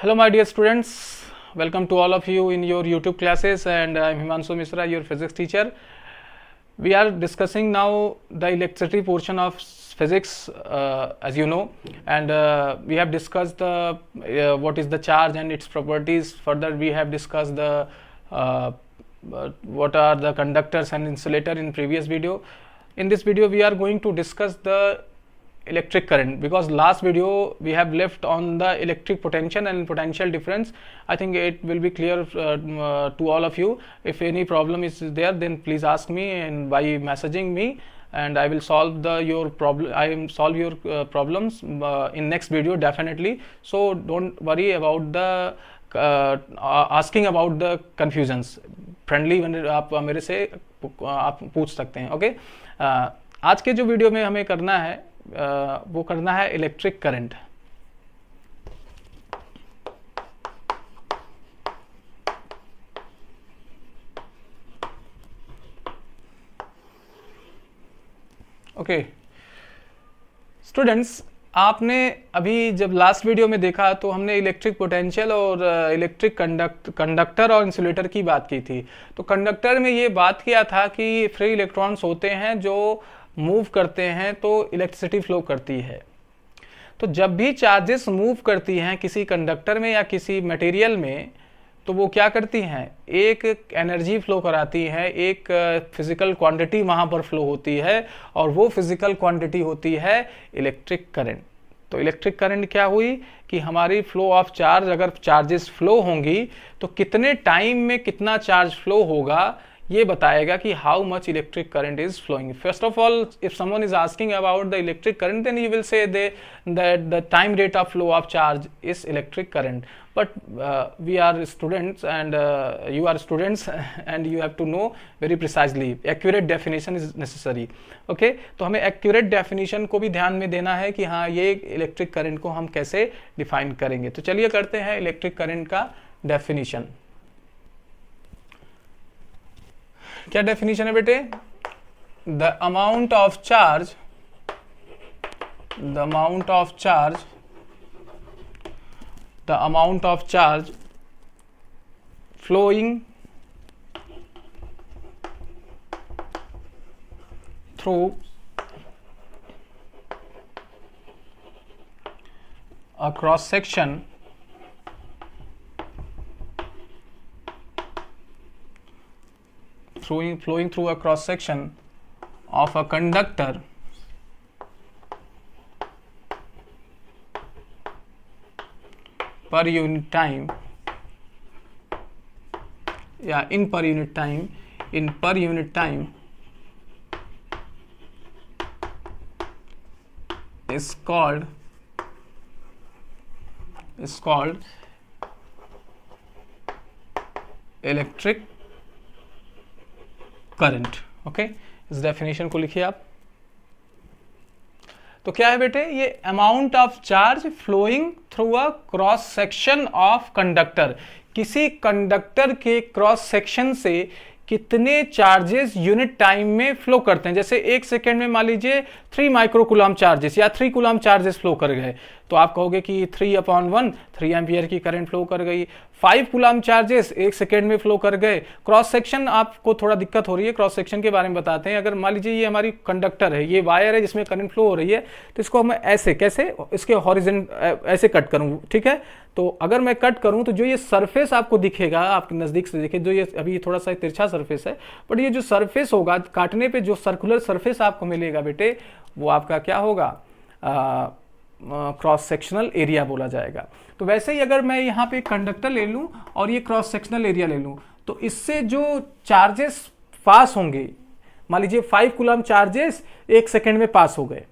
Hello my dear students, welcome to all of you in your YouTube classes, and I am Himanshu Misra, your physics teacher. We are discussing now the electricity portion of physics, as you know, and we have discussed the what is the charge and its properties. Further we have discussed the what are the conductors and insulator in previous video. In this video we are going to discuss the electric current, because last video we have left on the electric potential and potential difference. I think it will be clear to all of you. If any problem is there, then please ask me and by messaging me, and I will solve your problem. I will solve your problems in next video definitely. So don't worry about the asking about the confusions. Friendly आप मेरे से आप पूछ सकते हैं. Okay, आज के जो वीडियो में हमें करना है वो करना है इलेक्ट्रिक करंट. ओके स्टूडेंट्स, आपने अभी जब लास्ट वीडियो में देखा तो हमने इलेक्ट्रिक पोटेंशियल और इलेक्ट्रिक कंडक्टर और इंसुलेटर की बात की थी. तो कंडक्टर में ये बात किया था कि फ्री इलेक्ट्रॉन्स होते हैं जो मूव करते हैं तो इलेक्ट्रिसिटी फ्लो करती है. तो जब भी चार्जेस मूव करती हैं किसी कंडक्टर में या किसी मटेरियल में, तो वो क्या करती हैं, एक एनर्जी फ्लो कराती है, एक फिजिकल क्वांटिटी वहाँ पर फ्लो होती है, और वो फिजिकल क्वांटिटी होती है इलेक्ट्रिक करंट. तो इलेक्ट्रिक करंट क्या हुई कि हमारी फ्लो ऑफ चार्ज, अगर चार्जेस फ्लो होंगी तो कितने टाइम में कितना चार्ज फ्लो होगा, ये बताएगा कि how much electric current is flowing. First of all, if someone is asking about the electric current, then you will say that the time rate of flow of charge is electric current. But we are students and you are students and you have to know very precisely. Accurate definition is necessary. Okay, तो हमें accurate definition को भी ध्यान में देना है कि हाँ ये इलेक्ट्रिक करंट को हम कैसे डिफाइन करेंगे. तो चलिए करते हैं इलेक्ट्रिक करंट का डेफिनेशन. क्या डेफिनेशन है बेटे? The amount of charge the amount of charge flowing through a cross section flowing through a cross section of a conductor per unit time, in per unit time is called electric current. Okay, इस definition को लिखिए आप. तो क्या है बेटे? ये amount of charge flowing through a cross section of conductor. किसी कंडक्टर के क्रॉस सेक्शन से कितने चार्जेस यूनिट टाइम में फ्लो करते हैं. जैसे एक सेकेंड में मान लीजिए 3 माइक्रोकूलम चार्जेस या 3 कूलम चार्जेस फ्लो कर गए, तो आप कहोगे कि 3/1 3 एम्पियर की करंट फ्लो कर गई. 5 कूलम चार्जेस एक सेकेंड में फ्लो कर गए. क्रॉस सेक्शन आपको थोड़ा दिक्कत हो रही है, क्रॉस सेक्शन के बारे में बताते हैं. अगर मान लीजिए ये हमारी कंडक्टर है, ये वायर है जिसमें करंट फ्लो हो रही है, तो इसको हम ऐसे कैसे इसके हॉरिजॉन्टल ऐसे कट करूं. ठीक है, तो अगर मैं कट करूं तो जो ये सरफेस आपको दिखेगा, आपके नजदीक से देखे, जो ये अभी थोड़ा सा तिरछा सरफेस है, बट ये जो सरफेस होगा काटने पे जो सर्कुलर सरफेस आपको मिलेगा बेटे, वो आपका क्या होगा, क्रॉस सेक्शनल एरिया बोला जाएगा. तो वैसे ही अगर मैं यहाँ पे कंडक्टर ले लूँ और ये क्रॉस सेक्शनल एरिया ले लूँ, तो इससे जो चार्जेस पास होंगे, मान लीजिए 5 कूलम चार्जेस एक सेकेंड में पास हो गए,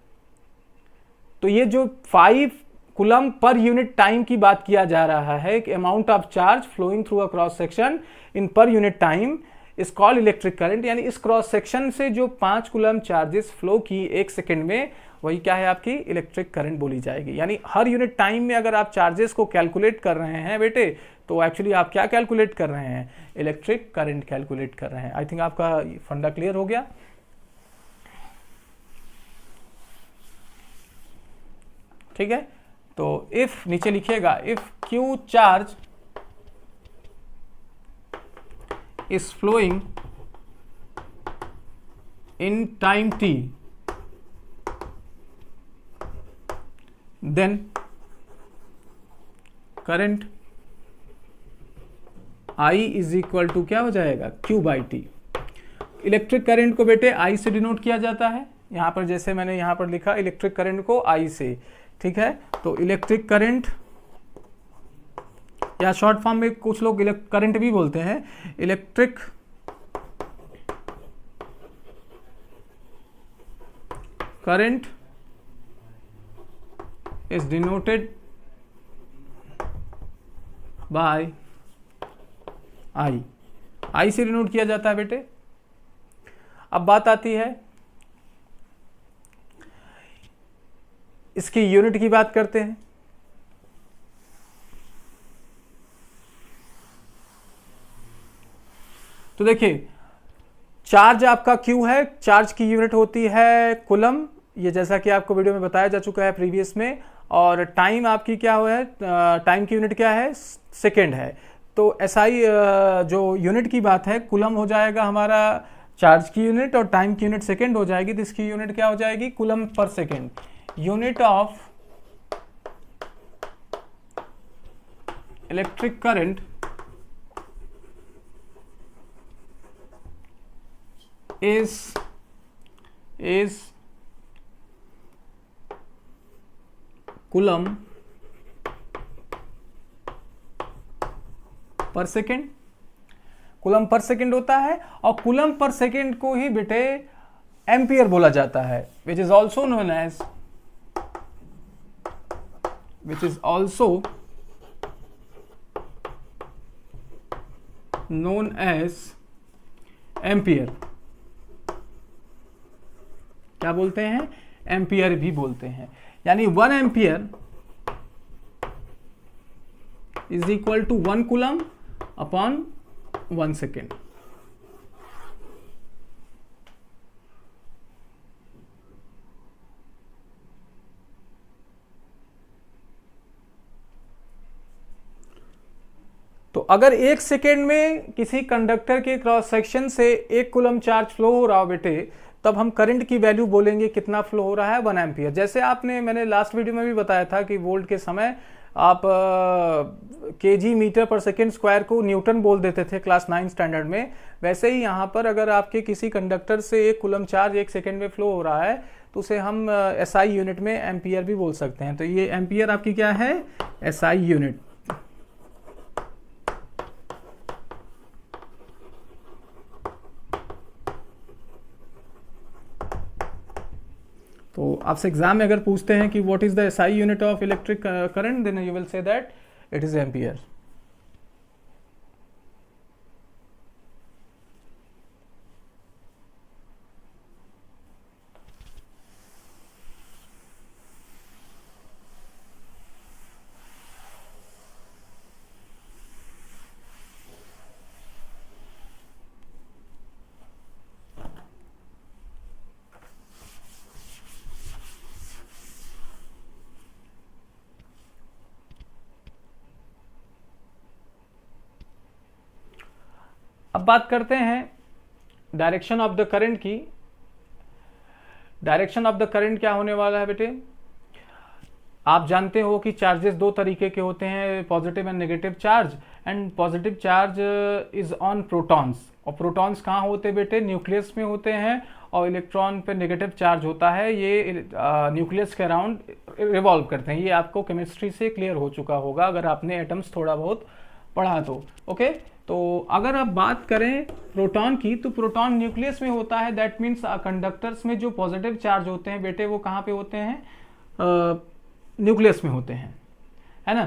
तो ये जो 5 कूलम पर यूनिट टाइम की बात किया जा रहा है कि amount of charge flowing through a cross section in per unit time is called electric current. यानी इस क्रॉस सेक्शन से जो 5 कूलम चार्जेस फ्लो की एक सेकेंड में, वही क्या है, आपकी इलेक्ट्रिक करंट बोली जाएगी. यानी हर यूनिट टाइम में अगर आप चार्जेस को कैलकुलेट कर रहे हैं बेटे, तो एक्चुअली आप क्या कैलकुलेट कर रहे हैं, इलेक्ट्रिक करंट कैलकुलेट कर रहे हैं. आई थिंक आपका फंडा क्लियर हो गया. ठीक है, तो इफ नीचे लिखिएगा, if Q charge is flowing in time t, then current I is equal to क्या हो जाएगा, Q by T. Electric current को बेटे I से डिनोट किया जाता है, यहाँ पर जैसे मैंने यहाँ पर लिखा इलेक्ट्रिक करंट को I से, ठीक है। तो इलेक्ट्रिक करंट या शॉर्ट फॉर्म में कुछ लोग करंट भी बोलते हैं, electric current is denoted by I से डिनोट किया जाता है बेटे। अब बात आती है इसकी यूनिट की, बात करते हैं। तो देखिए चार्ज आपका Q है, चार्ज की यूनिट होती है कूलम, ये जैसा कि आपको वीडियो में बताया जा चुका है प्रीवियस में। और टाइम आपकी क्या है, टाइम की यूनिट क्या है, सेकेंड है। तो SI जो यूनिट की बात है, कूलम हो जाएगा हमारा चार्ज की यूनिट और टाइम की यूनिट सेकेंड हो जाएगी, तो इसकी यूनिट क्या हो जाएगी, coulomb per second. Unit of electric current is coulomb per second. Coulomb per second होता है, और कूलम पर सेकेंड को ही बेटे एम्पियर बोला जाता है, which is also known as ampere. क्या बोलते हैं, एम्पियर भी बोलते हैं। यानी 1 ampere is equal to 1 coulomb upon 1 second. तो अगर 1 सेकेंड में किसी कंडक्टर के क्रॉस सेक्शन से 1 कूलम चार्ज फ्लो हो रहा हो बेटे, तब हम करंट की वैल्यू बोलेंगे कितना फ्लो हो रहा है, 1 एम्पियर। जैसे मैंने लास्ट वीडियो में भी बताया था कि वोल्ट के समय आप केजी मीटर पर सेकेंड स्क्वायर को न्यूटन बोल देते थे क्लास 9 स्टैंडर्ड में। वैसे ही यहाँ पर अगर आपके किसी कंडक्टर से 1 कूलम चार्ज 1 सेकेंड में फ्लो हो रहा है, तो उसे हम SI यूनिट में एम्पियर भी बोल सकते हैं। तो ये एम्पियर आपकी क्या है, SI यूनिट। तो आपसे एग्जाम में अगर पूछते हैं कि what is the SI unit of electric current, then you will say that it is ampere. अब बात करते हैं डायरेक्शन ऑफ द करंट की। डायरेक्शन ऑफ द करंट क्या होने वाला है बेटे, आप जानते हो कि चार्जेस 2 तरीके के होते हैं, positive and negative charge. And positive charge is on protons, और प्रोटॉन्स कहाँ होते हैं बेटे, न्यूक्लियस में होते हैं। और इलेक्ट्रॉन पे नेगेटिव चार्ज होता है, ये न्यूक्लियस के अराउंड रिवॉल्व करते हैं। ये आपको केमिस्ट्री से क्लियर हो चुका होगा अगर आपने एटम्स थोड़ा बहुत पढ़ा तो। ओके, तो अगर आप बात करें प्रोटॉन की, तो प्रोटॉन न्यूक्लियस में होता है। दैट मीन्स कंडक्टर्स में जो पॉजिटिव चार्ज होते हैं बेटे, वो कहाँ पे होते हैं, न्यूक्लियस में होते हैं, है ना।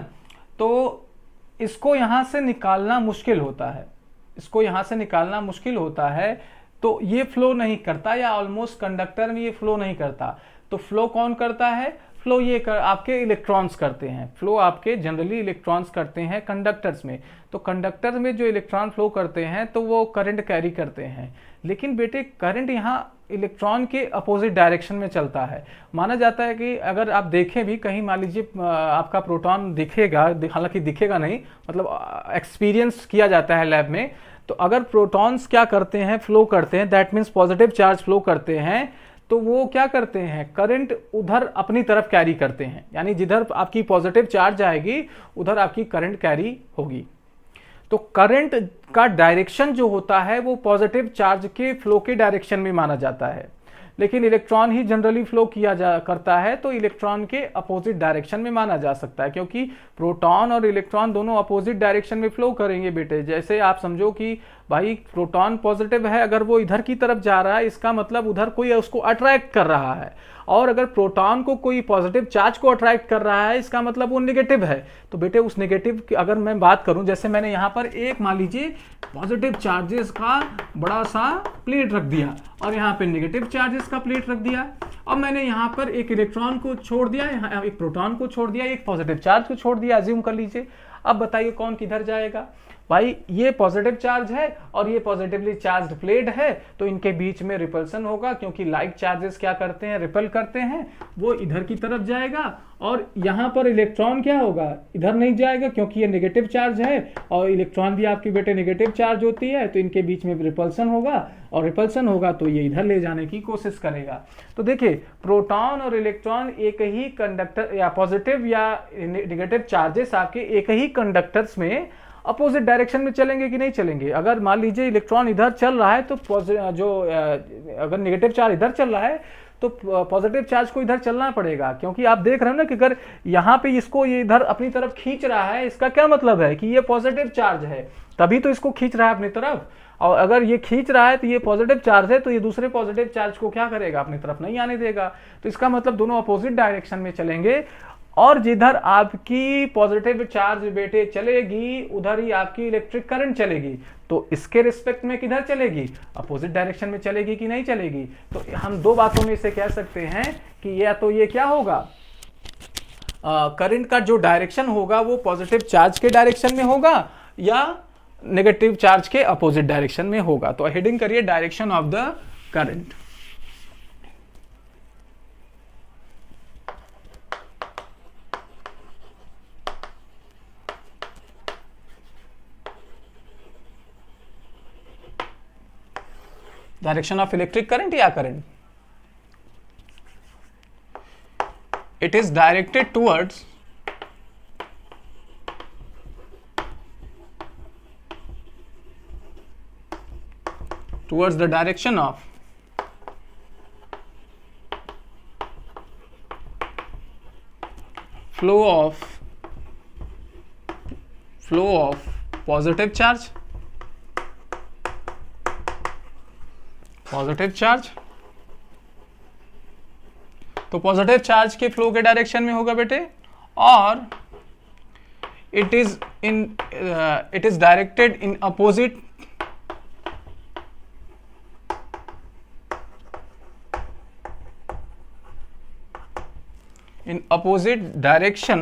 तो इसको यहाँ से निकालना मुश्किल होता है, इसको यहाँ से निकालना मुश्किल होता है। तो ये फ्लो नहीं करता, या ऑलमोस्ट कंडक्टर में ये फ्लो नहीं करता। तो फ्लो कौन करता है, फ्लो आपके इलेक्ट्रॉन्स करते हैं, फ्लो आपके जनरली इलेक्ट्रॉन्स करते हैं कंडक्टर्स में। तो कंडक्टर में जो इलेक्ट्रॉन फ्लो करते हैं तो वो करंट कैरी करते हैं। लेकिन बेटे करंट यहाँ इलेक्ट्रॉन के अपोजिट डायरेक्शन में चलता है। माना जाता है कि अगर आप देखें भी कहीं, मान लीजिए आपका प्रोटॉन दिखेगा, हालांकि दिखेगा नहीं, मतलब एक्सपीरियंस किया जाता है लैब में, तो अगर प्रोटॉन्स क्या करते हैं, फ्लो करते हैं, that means positive charge flow करते हैं, तो वो क्या करते हैं, करंट उधर अपनी तरफ कैरी करते हैं। यानी जिधर आपकी पॉजिटिव चार्ज आएगी उधर आपकी करंट कैरी होगी। तो करंट का डायरेक्शन जो होता है वो पॉजिटिव चार्ज के फ्लो के डायरेक्शन में माना जाता है। लेकिन इलेक्ट्रॉन ही जनरली फ्लो करता है, तो इलेक्ट्रॉन के अपोजिट डायरेक्शन में माना जा सकता है, क्योंकि प्रोटॉन और इलेक्ट्रॉन दोनों अपोजिट डायरेक्शन में फ्लो करेंगे बेटे। जैसे आप समझो कि भाई प्रोटॉन पॉजिटिव है, अगर वो इधर की तरफ जा रहा है, इसका मतलब उधर कोई उसको अट्रैक्ट कर रहा है, और अगर प्रोटॉन को कोई पॉजिटिव चार्ज को अट्रैक्ट कर रहा है, इसका मतलब वो नेगेटिव है। तो बेटे उस नेगेटिव की अगर मैं बात करूं, जैसे मैंने यहाँ पर एक मान लीजिए पॉजिटिव चार्जेस का बड़ा सा प्लेट रख दिया और यहाँ पे नेगेटिव चार्जेस का प्लेट रख दिया। अब मैंने यहाँ पर एक इलेक्ट्रॉन को छोड़ दिया, यहाँ एक प्रोटॉन को छोड़ दिया, एक पॉजिटिव चार्ज को छोड़ दिया, अज्यूम कर लीजिए। अब बताइए कौन किधर जाएगा। भाई ये पॉजिटिव चार्ज है और ये पॉजिटिवली चार्ज्ड प्लेट है, तो इनके बीच में रिपल्सन होगा, क्योंकि लाइक चार्जेस क्या करते हैं, रिपल करते हैं, वो इधर की तरफ जाएगा। और यहाँ पर इलेक्ट्रॉन क्या होगा, इधर नहीं जाएगा, क्योंकि ये नेगेटिव चार्ज है और इलेक्ट्रॉन भी आपकी बेटे नेगेटिव चार्ज होती है, तो इनके बीच में रिपल्सन होगा, और रिपल्सन होगा तो ये इधर ले जाने की कोशिश करेगा। तो देखिए प्रोटॉन और इलेक्ट्रॉन एक ही कंडक्टर या पॉजिटिव या नेगेटिव चार्जेस आपके एक ही कंडक्टर्स में अपोजिट डायरेक्शन में चलेंगे कि नहीं चलेंगे। अगर मान लीजिए इलेक्ट्रॉन इधर चल रहा है तो अगर नेगेटिव चार्ज इधर चल रहा है तो पॉजिटिव चार्ज को इधर चलना पड़ेगा, क्योंकि आप देख रहे हो ना कि अगर यहाँ पे इसको ये इधर अपनी तरफ खींच रहा है, इसका क्या मतलब है कि ये पॉजिटिव चार्ज है, तभी तो इसको खींच रहा है अपनी तरफ। और अगर ये खींच रहा है तो ये पॉजिटिव चार्ज है, तो ये दूसरे पॉजिटिव चार्ज को क्या करेगा, अपनी तरफ नहीं आने देगा। तो इसका मतलब दोनों अपोजिट डायरेक्शन में चलेंगे, और जिधर आपकी पॉजिटिव चार्ज बेटे चलेगी उधर ही आपकी इलेक्ट्रिक करंट चलेगी। तो इसके रिस्पेक्ट में किधर चलेगी, अपोजिट डायरेक्शन में चलेगी कि नहीं चलेगी। तो हम दो बातों में से कह सकते हैं कि या तो ये क्या होगा, करंट का जो डायरेक्शन होगा वो पॉजिटिव चार्ज के डायरेक्शन में होगा या नेगेटिव चार्ज के अपोजिट डायरेक्शन में होगा। तो हेडिंग करिए direction of the current. Direction of electric current या current, it is directed towards the direction of flow of positive charge, तो पॉजिटिव चार्ज के फ्लो के डायरेक्शन में होगा बेटे, और it is directed in opposite direction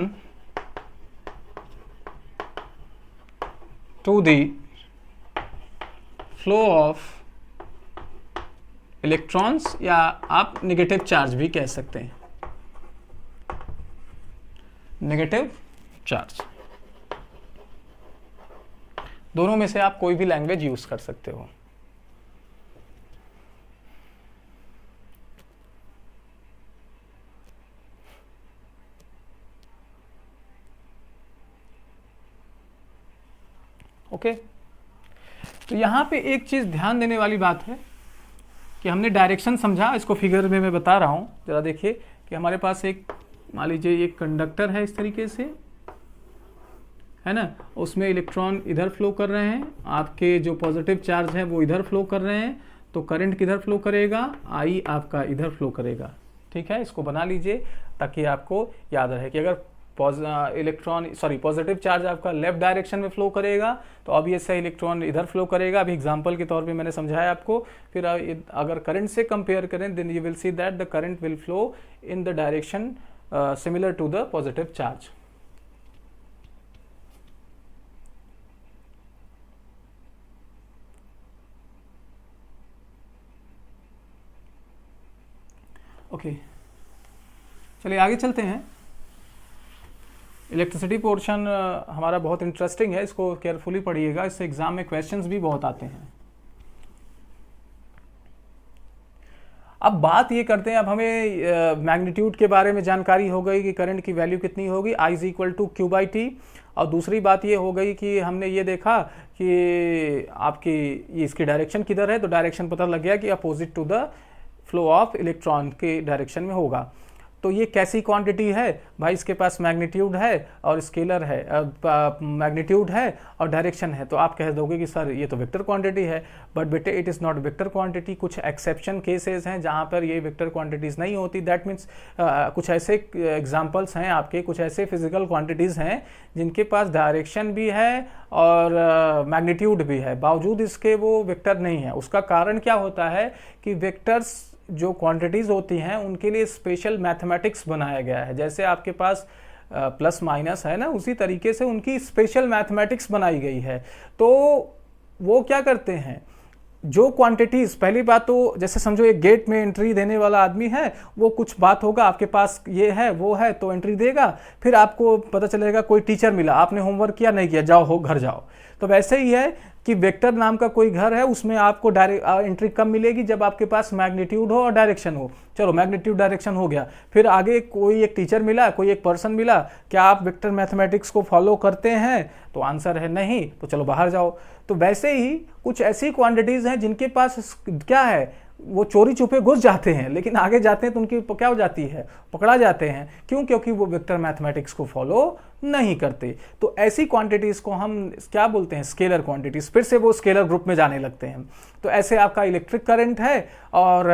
to the flow of electrons, या आप नेगेटिव चार्ज भी कह सकते हैं, नेगेटिव चार्ज। दोनों में से आप कोई भी लैंग्वेज यूज कर सकते हो। ओके, तो यहाँ पे एक चीज़ ध्यान देने वाली बात है कि हमने डायरेक्शन समझा, इसको फिगर में मैं बता रहा हूँ, जरा देखिए कि हमारे पास एक मान लीजिए एक कंडक्टर है इस तरीके से, है ना, उसमें इलेक्ट्रॉन इधर फ्लो कर रहे हैं, आपके जो पॉजिटिव चार्ज है वो इधर फ्लो कर रहे हैं, तो करंट किधर फ्लो करेगा, आई आपका इधर फ्लो करेगा। ठीक है, इसको बना लीजिए ताकि आपको याद रहे कि अगर पॉजिटिव चार्ज आपका लेफ्ट डायरेक्शन में फ्लो करेगा तो अब ये सही इलेक्ट्रॉन इधर फ्लो करेगा। अभी एग्जांपल के तौर पे मैंने समझाया आपको। फिर अगर करंट से कंपेयर करें then you will see that the current will flow in the direction similar to the positive charge. Okay, चलिए आगे चलते हैं। इलेक्ट्रिसिटी पोर्शन हमारा बहुत इंटरेस्टिंग है, इसको केयरफुली पढ़िएगा, इससे एग्जाम में क्वेश्चंस भी बहुत आते हैं। अब बात ये करते हैं, अब हमें मैग्नीट्यूड के बारे में जानकारी हो गई कि करंट की वैल्यू कितनी होगी, I is equal to Q by T. और दूसरी बात ये हो गई कि हमने ये देखा कि आपकी इसकी डायरेक्शन किधर है, तो डायरेक्शन पता लग गया कि opposite to the flow of electron के डायरेक्शन में होगा। तो ये कैसी क्वांटिटी है भाई, इसके पास मैग्नीट्यूड है और स्केलर है, मैग्नीट्यूड है और डायरेक्शन है, तो आप कह दोगे कि सर ये तो वेक्टर क्वांटिटी है। बट बेटे it is not vector quantity, कुछ एक्सेप्शन केसेस हैं जहाँ पर ये वेक्टर क्वांटिटीज़ नहीं होती। दैट मीन्स कुछ ऐसे एग्जांपल्स हैं आपके, कुछ ऐसे फिजिकल क्वांटिटीज़ हैं जिनके पास डायरेक्शन भी है और मैग्नीट्यूड भी है, बावजूद इसके वो वेक्टर नहीं है। उसका कारण क्या होता है कि वेक्टर्स जो क्वांटिटीज होती हैं उनके लिए स्पेशल मैथमेटिक्स बनाया गया है। जैसे आपके पास प्लस माइनस है ना, उसी तरीके से उनकी स्पेशल मैथमेटिक्स बनाई गई है। तो वो क्या करते हैं, जो क्वांटिटीज, पहली बात तो जैसे समझो एक गेट में एंट्री देने वाला आदमी है, वो कुछ बात होगा आपके पास, ये है वो है, तो एंट्री देगा, फिर आपको पता चलेगा कोई टीचर मिला, आपने होमवर्क किया नहीं किया, जाओ हो घर जाओ। तो वैसे ही है कि वेक्टर नाम का कोई घर है, उसमें आपको डायरेक्ट एंट्री कब मिलेगी, जब आपके पास मैग्नीट्यूड हो और डायरेक्शन हो। चलो मैग्नीट्यूड डायरेक्शन हो गया, फिर आगे कोई एक टीचर मिला, कोई एक पर्सन मिला, क्या आप वेक्टर मैथमेटिक्स को फॉलो करते हैं, तो आंसर है नहीं, तो चलो बाहर जाओ। तो वैसे ही कुछ ऐसी क्वांटिटीज हैं जिनके पास क्या है, वो चोरी छुपे घुस जाते हैं, लेकिन आगे जाते हैं तो उनकी क्या हो जाती है, पकड़ा जाते हैं। क्यों? क्योंकि वो वेक्टर मैथमेटिक्स को फॉलो नहीं करते। तो ऐसी क्वांटिटीज को हम क्या बोलते हैं, स्केलर क्वांटिटीज। फिर से वो स्केलर ग्रुप में जाने लगते हैं। तो ऐसे आपका इलेक्ट्रिक करंट है और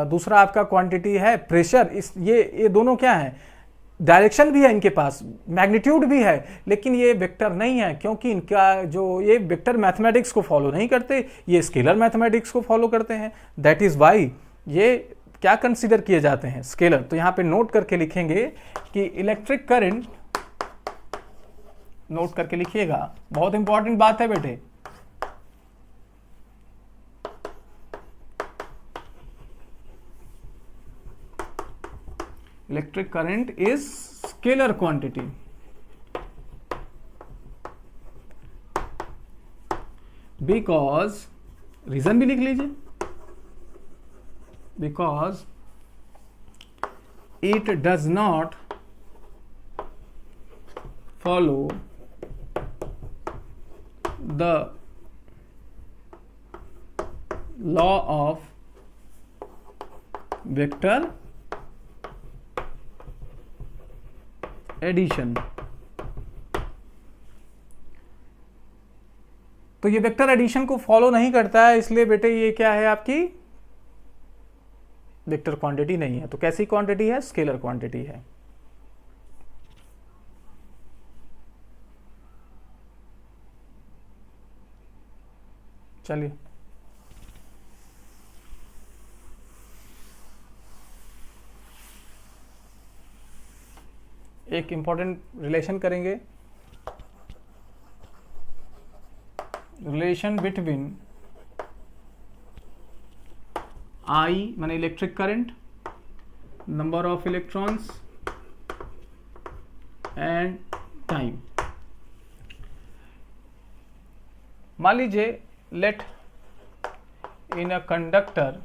दूसरा आपका क्वांटिटी है प्रेशर। ये दोनों क्या है, डायरेक्शन भी है इनके पास, मैग्नीट्यूड भी है, लेकिन ये वेक्टर नहीं है, क्योंकि इनका जो ये वेक्टर मैथमेटिक्स को फॉलो नहीं करते, ये स्केलर मैथमेटिक्स को फॉलो करते हैं। दैट इज वाई ये क्या कंसीडर किए जाते हैं, स्केलर। तो यहां पे नोट करके लिखेंगे कि इलेक्ट्रिक करंट, नोट करके लिखिएगा, बहुत इंपॉर्टेंट बात है बेटे। Electric current is scalar quantity because, reason भी लिख लीजिए, because it does not follow the law of vector addition. तो ये वेक्टर एडिशन को फॉलो नहीं करता है, इसलिए बेटे ये क्या है, आपकी वेक्टर क्वांटिटी नहीं है। तो कैसी क्वांटिटी है, स्केलर क्वांटिटी है। चलिए एक इंपॉर्टेंट रिलेशन करेंगे, रिलेशन बिटवीन आई माने electric current, number of electrons and time. मान लीजिए let in a conductor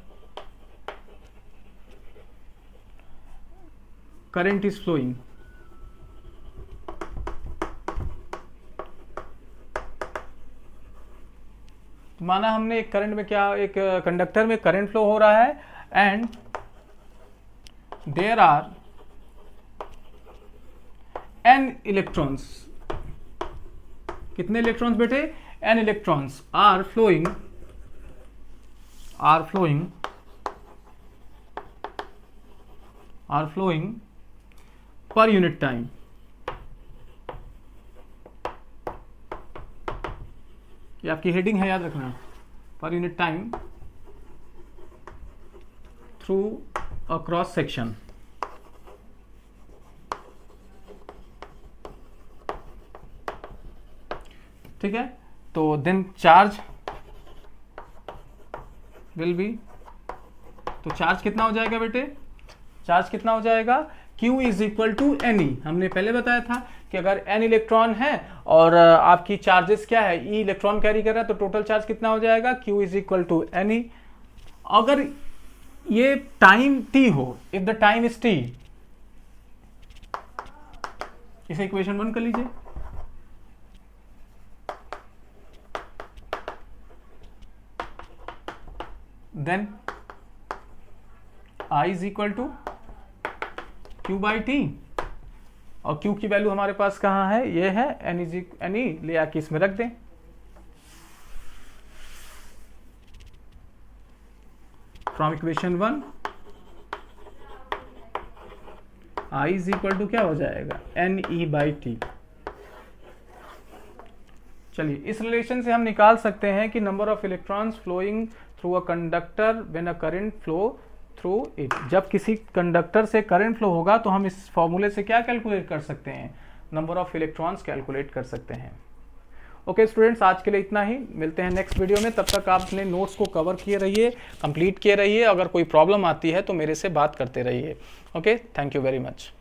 current is flowing. माना हमने एक करंट में क्या, एक कंडक्टर में करंट फ्लो हो रहा है and there are n electrons. कितने इलेक्ट्रॉन्स बेटे, n electrons are flowing per unit time. ये आपकी हेडिंग है, याद रखना, per unit time through a cross section. ठीक है, तो देन चार्ज विल बी, तो चार्ज कितना हो जाएगा बेटे, चार्ज कितना हो जाएगा, Q is equal to n e. हमने पहले बताया था कि अगर n इलेक्ट्रॉन है और आपकी चार्जेस क्या है, E इलेक्ट्रॉन कैरी कर रहा है, तो टोटल चार्ज कितना हो जाएगा, Q is equal to n e. अगर ये टाइम t हो, if the time is t, इसे इक्वेशन 1 कर लीजिए। Then I is equal to Q by T, और Q की वैल्यू हमारे पास कहाँ है, ये है N ई, ले आके इसमें रख दें। From equation 1 I is equal to क्या हो जाएगा, एन ई बाई टी। चलिए, इस रिलेशन से हम निकाल सकते हैं कि number of electrons flowing through a conductor when a current flow through it. जब किसी कंडक्टर से करंट फ्लो होगा तो हम इस फॉर्मूले से क्या कैलकुलेट कर सकते हैं, नंबर ऑफ इलेक्ट्रॉन्स कैलकुलेट कर सकते हैं। ओके स्टूडेंट्स, आज के लिए इतना ही, मिलते हैं नेक्स्ट वीडियो में। तब तक आप अपने नोट्स को कवर किए रहिए, कंप्लीट किए रहिए। अगर कोई प्रॉब्लम आती है तो मेरे से बात करते रहिए। Okay, thank you very much.